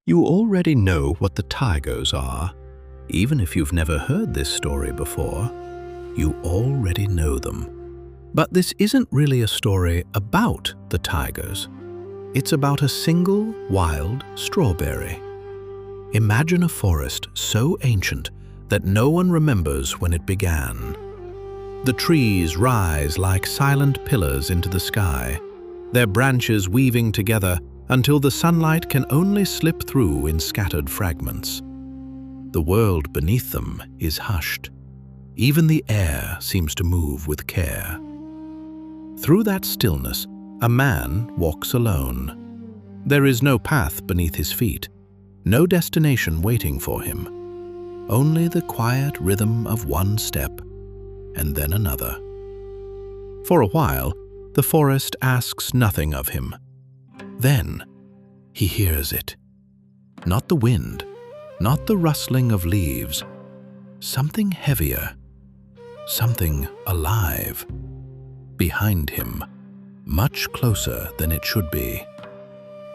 You already know what the tigers are. Even if you've never heard this story before, you already know them. But this isn't really a story about the tigers. It's about a single wild strawberry. Imagine a forest so ancient that no one remembers when it began. The trees rise like silent pillars into the sky, their branches weaving together until the sunlight can only slip through in scattered fragments. The world beneath them is hushed. Even the air seems to move with care. Through that stillness, a man walks alone. There is no path beneath his feet, no destination waiting for him. Only the quiet rhythm of one step, and then another. For a while, the forest asks nothing of him. Then, he hears it. Not the wind, not the rustling of leaves. Something heavier, something alive. Behind him, much closer than it should be.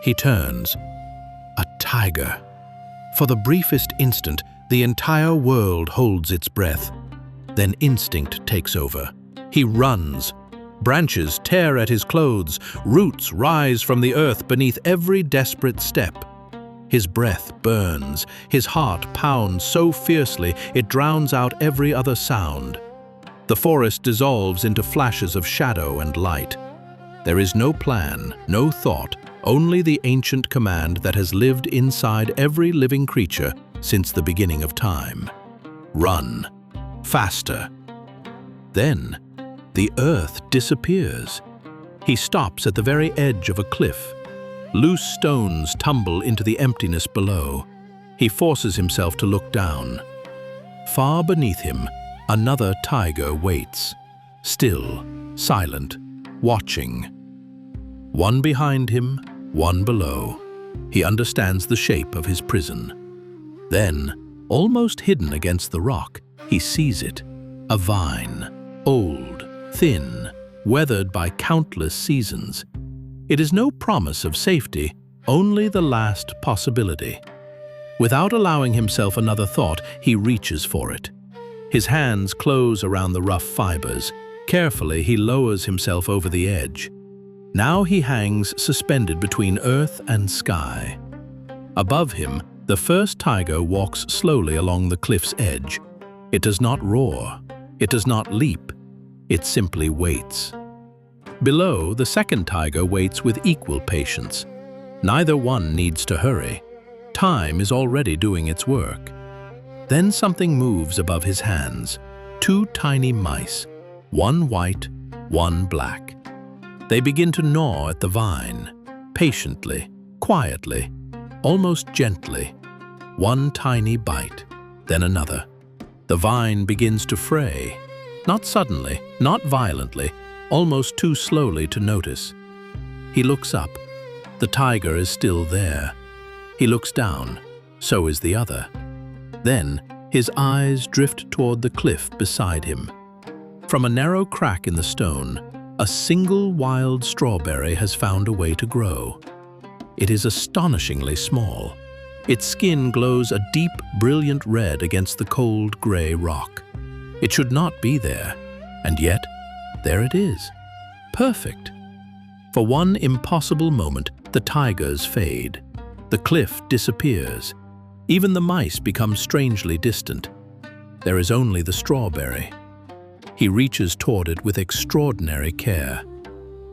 He turns. A tiger. For the briefest instant, the entire world holds its breath. Then instinct takes over. He runs. Branches tear at his clothes. Roots rise from the earth beneath every desperate step. His breath burns. His heart pounds so fiercely it drowns out every other sound. The forest dissolves into flashes of shadow and light. There is no plan, no thought, only the ancient command that has lived inside every living creature since the beginning of time. Run. Faster. Then, the earth disappears. He stops at the very edge of a cliff. Loose stones tumble into the emptiness below. He forces himself to look down. Far beneath him, another tiger waits, still, silent, watching. One behind him, one below. He understands the shape of his prison. Then, almost hidden against the rock, he sees it. A vine, old, thin, weathered by countless seasons. It is no promise of safety, only the last possibility. Without allowing himself another thought, he reaches for it. His hands close around the rough fibers. Carefully, he lowers himself over the edge. Now he hangs suspended between earth and sky. Above him, the first tiger walks slowly along the cliff's edge. It does not roar. It does not leap. It simply waits. Below, the second tiger waits with equal patience. Neither one needs to hurry. Time is already doing its work. Then something moves above his hands. Two tiny mice, one white, one black. They begin to gnaw at the vine, patiently, quietly, almost gently. One tiny bite, then another. The vine begins to fray. Not suddenly, not violently, almost too slowly to notice. He looks up. The tiger is still there. He looks down. So is the other. Then, his eyes drift toward the cliff beside him. From a narrow crack in the stone, a single wild strawberry has found a way to grow. It is astonishingly small. Its skin glows a deep, brilliant red against the cold, gray rock. It should not be there, and yet, there it is. Perfect. For one impossible moment, the tigers fade. The cliff disappears. Even the mice become strangely distant. There is only the strawberry. He reaches toward it with extraordinary care.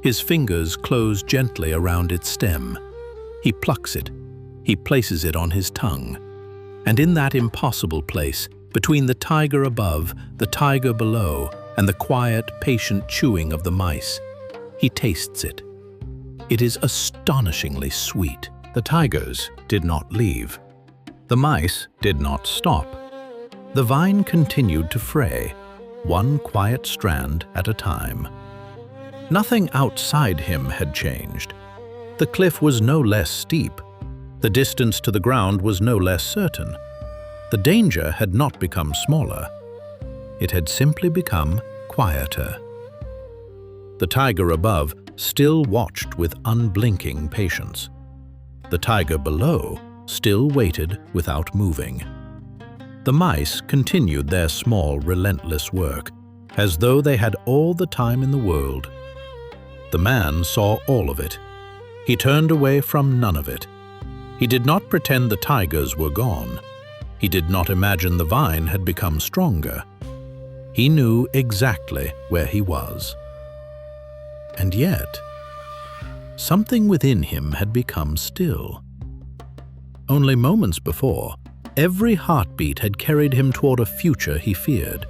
His fingers close gently around its stem. He plucks it. He places it on his tongue. And in that impossible place, between the tiger above, the tiger below, and the quiet, patient chewing of the mice, he tastes it. It is astonishingly sweet. The tigers did not leave. The mice did not stop. The vine continued to fray, one quiet strand at a time. Nothing outside him had changed. The cliff was no less steep. The distance to the ground was no less certain. The danger had not become smaller. It had simply become quieter. The tiger above still watched with unblinking patience. The tiger below still waited without moving. The mice continued their small, relentless work, as though they had all the time in the world. The man saw all of it. He turned away from none of it. He did not pretend the tigers were gone. He did not imagine the vine had become stronger. He knew exactly where he was. And yet, something within him had become still. Only moments before, every heartbeat had carried him toward a future he feared.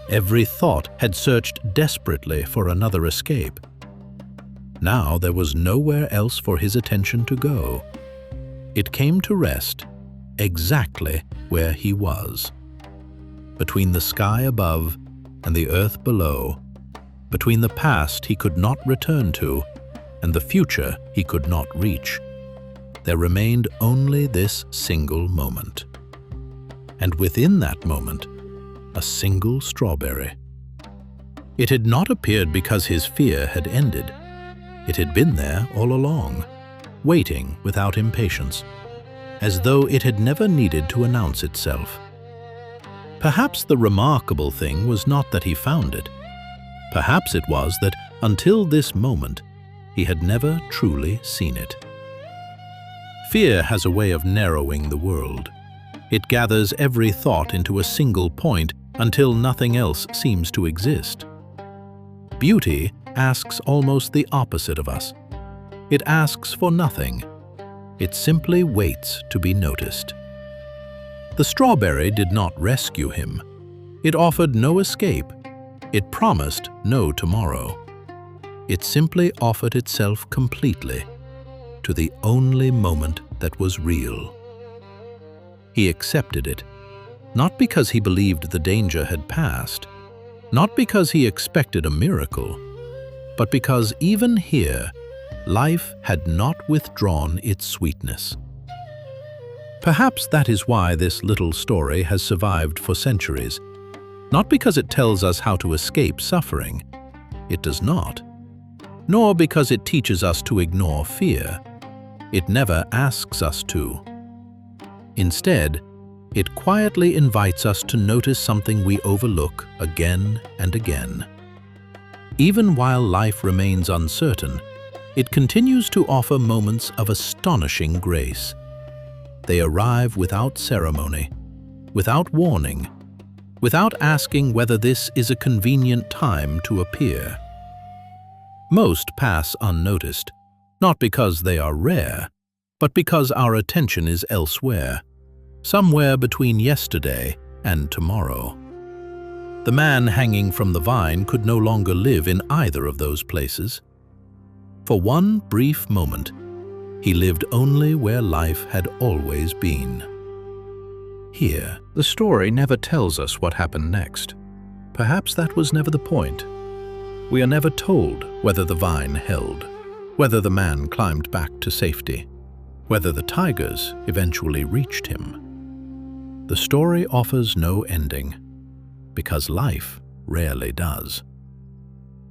Every thought had searched desperately for another escape. Now there was nowhere else for his attention to go. It came to rest exactly where he was. Between the sky above and the earth below, between the past he could not return to and the future he could not reach, there remained only this single moment. And within that moment, a single strawberry. It had not appeared because his fear had ended. It had been there all along, waiting without impatience, as though it had never needed to announce itself. Perhaps the remarkable thing was not that he found it. Perhaps it was that, until this moment, he had never truly seen it. Fear has a way of narrowing the world. It gathers every thought into a single point until nothing else seems to exist. Beauty asks almost the opposite of us. It asks for nothing. It simply waits to be noticed. The strawberry did not rescue him. It offered no escape. It promised no tomorrow. It simply offered itself completely to the only moment that was real. He accepted it, not because he believed the danger had passed, not because he expected a miracle, but because even here, life had not withdrawn its sweetness. Perhaps that is why this little story has survived for centuries, not because it tells us how to escape suffering. It does not. Nor because it teaches us to ignore fear. It never asks us to. Instead, it quietly invites us to notice something we overlook again and again. Even while life remains uncertain, it continues to offer moments of astonishing grace. They arrive without ceremony, without warning, without asking whether this is a convenient time to appear. Most pass unnoticed, not because they are rare, but because our attention is elsewhere, somewhere between yesterday and tomorrow. The man hanging from the vine could no longer live in either of those places. For one brief moment, he lived only where life had always been. Here, the story never tells us what happened next. Perhaps that was never the point. We are never told whether the vine held, whether the man climbed back to safety, whether the tigers eventually reached him. The story offers no ending, because life rarely does.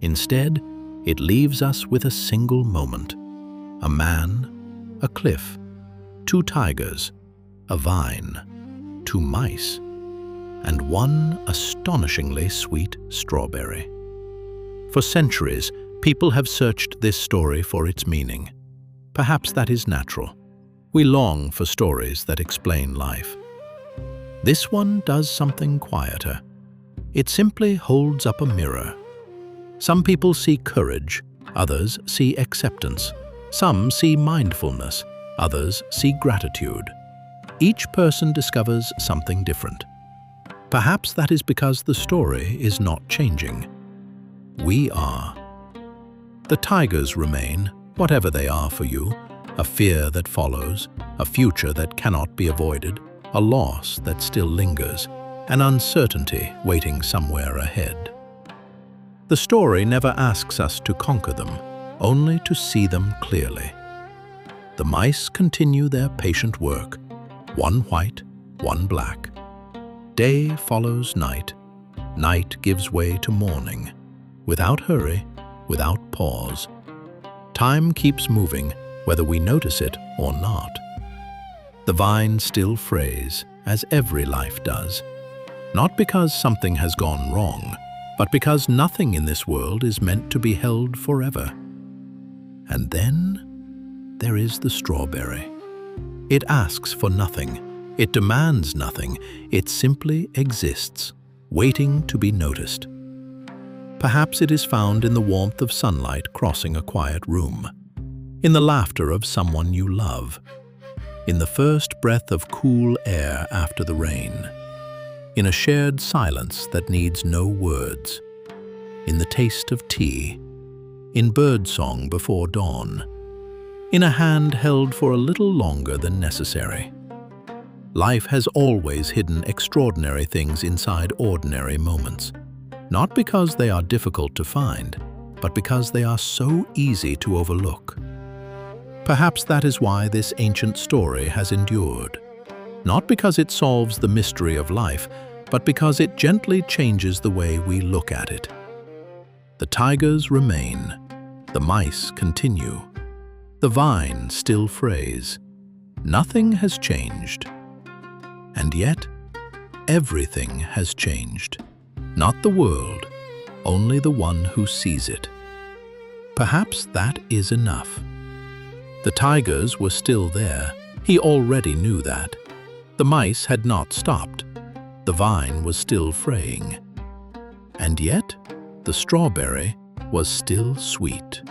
Instead, it leaves us with a single moment: a man, a cliff, two tigers, a vine, two mice, and one astonishingly sweet strawberry. For centuries, people have searched this story for its meaning. Perhaps that is natural. We long for stories that explain life. This one does something quieter. It simply holds up a mirror. Some people see courage, others see acceptance. Some see mindfulness, others see gratitude. Each person discovers something different. Perhaps that is because the story is not changing. We are. The tigers remain, whatever they are for you, a fear that follows, a future that cannot be avoided, a loss that still lingers, an uncertainty waiting somewhere ahead. The story never asks us to conquer them, only to see them clearly. The mice continue their patient work, one white, one black. Day follows night. Night gives way to morning. Without hurry, without pause. Time keeps moving, whether we notice it or not. The vine still frays, as every life does, not because something has gone wrong, but because nothing in this world is meant to be held forever. And then there is the strawberry. It asks for nothing. It demands nothing. It simply exists, waiting to be noticed. Perhaps it is found in the warmth of sunlight crossing a quiet room, in the laughter of someone you love, in the first breath of cool air after the rain, in a shared silence that needs no words, in the taste of tea, in birdsong before dawn, in a hand held for a little longer than necessary. Life has always hidden extraordinary things inside ordinary moments, not because they are difficult to find, but because they are so easy to overlook. Perhaps that is why this ancient story has endured, not because it solves the mystery of life, but because it gently changes the way we look at it. The tigers remain, the mice continue, the vine still frays. Nothing has changed. And yet, everything has changed. Not the world, only the one who sees it. Perhaps that is enough. The tigers were still there. He already knew that. The mice had not stopped. The vine was still fraying. And yet, the strawberry was still sweet.